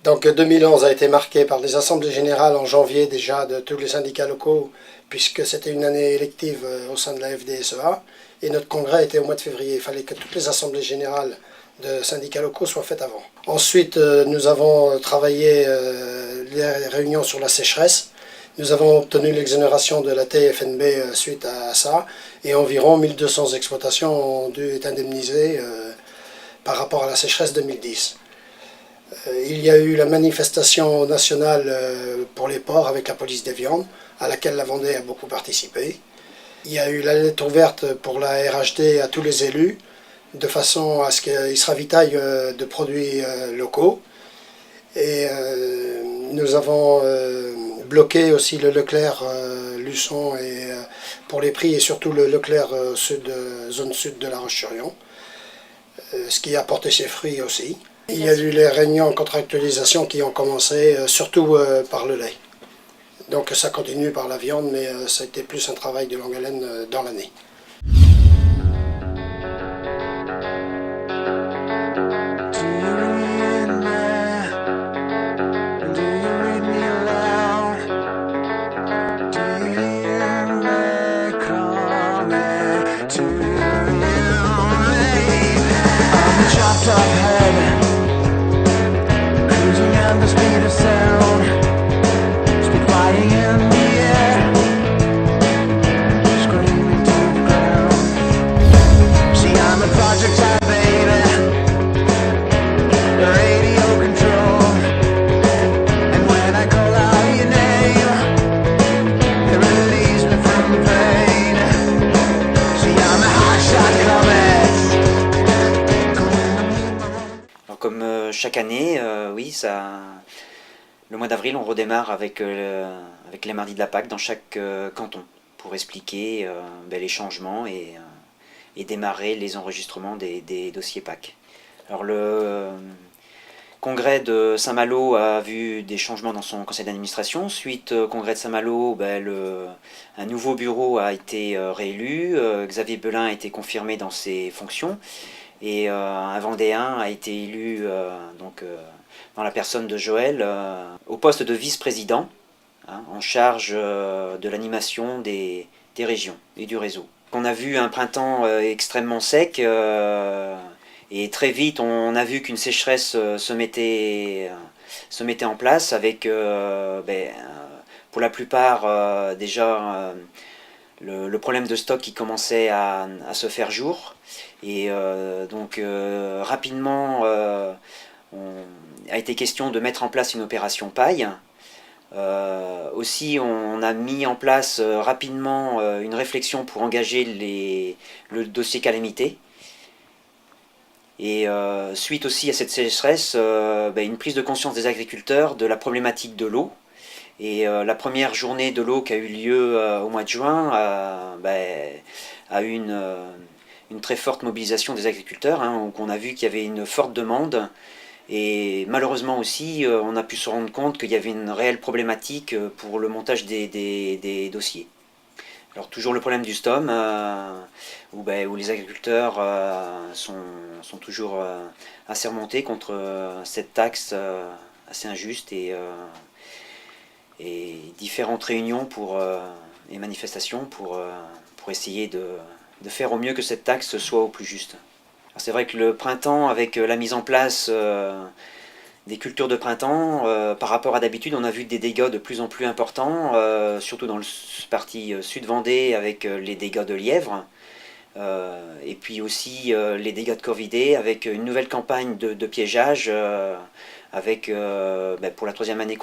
Donc 2011 a été marqué par des assemblées générales en janvier déjà de tous les syndicats locaux, puisque c'était une année élective au sein de la FDSEA, et notre congrès était au mois de février. Il fallait que toutes les assemblées générales de syndicats locaux soient faites avant. Ensuite, nous avons travaillé les réunions sur la sécheresse. Nous avons obtenu l'exonération de la TFNB suite à ça, et environ 1200 exploitations ont dû être indemnisées par rapport à la sécheresse 2010. Il y a eu la manifestation nationale pour les porcs avec la police des viandes, à laquelle la Vendée a beaucoup participé. Il y a eu la lettre ouverte pour la RHD à tous les élus, de façon à ce qu'ils se ravitaillent de produits locaux. Et nous avons bloqué aussi le Leclerc Luçon pour les prix, et surtout le Leclerc zone sud de La Roche-sur-Yon, ce qui a porté ses fruits aussi. Il y a eu les réunions en contractualisation qui ont commencé, surtout par le lait. Donc ça continue par la viande, mais ça a été plus un travail de longue haleine dans l'année. Chaque année, oui, le mois d'avril, on redémarre avec les mardis de la Pâque dans chaque canton pour expliquer les changements et démarrer les enregistrements des dossiers Pâques. Alors le congrès de Saint-Malo a vu des changements dans son conseil d'administration. Suite au congrès de Saint-Malo, un nouveau bureau a été réélu, Xavier Belin a été confirmé dans ses fonctions. Et un Vendéen a été élu dans la personne de Joël au poste de vice-président, en charge de l'animation des régions et du réseau. On a vu un printemps extrêmement sec et très vite on a vu qu'une sécheresse se mettait en place avec pour la plupart déjà le problème de stock qui commençait à se faire jour. Et rapidement, a été question de mettre en place une opération paille. Aussi, on a mis en place rapidement une réflexion pour engager le dossier calamité. Et suite aussi à cette sécheresse, une prise de conscience des agriculteurs de la problématique de l'eau. Et la première journée de l'eau qui a eu lieu au mois de juin a eu une très forte mobilisation des agriculteurs, où on a vu qu'il y avait une forte demande. Et malheureusement aussi, on a pu se rendre compte qu'il y avait une réelle problématique pour le montage des dossiers. Alors toujours le problème du STOM, où les agriculteurs sont toujours assez remontés contre cette taxe assez injuste et différentes réunions et manifestations pour essayer de faire au mieux que cette taxe soit au plus juste. C'est vrai que le printemps, avec la mise en place des cultures de printemps, par rapport à d'habitude, on a vu des dégâts de plus en plus importants, surtout dans le partie sud Vendée avec les dégâts de lièvre, et puis aussi les dégâts de corvidés avec une nouvelle campagne de piégeage avec pour la troisième année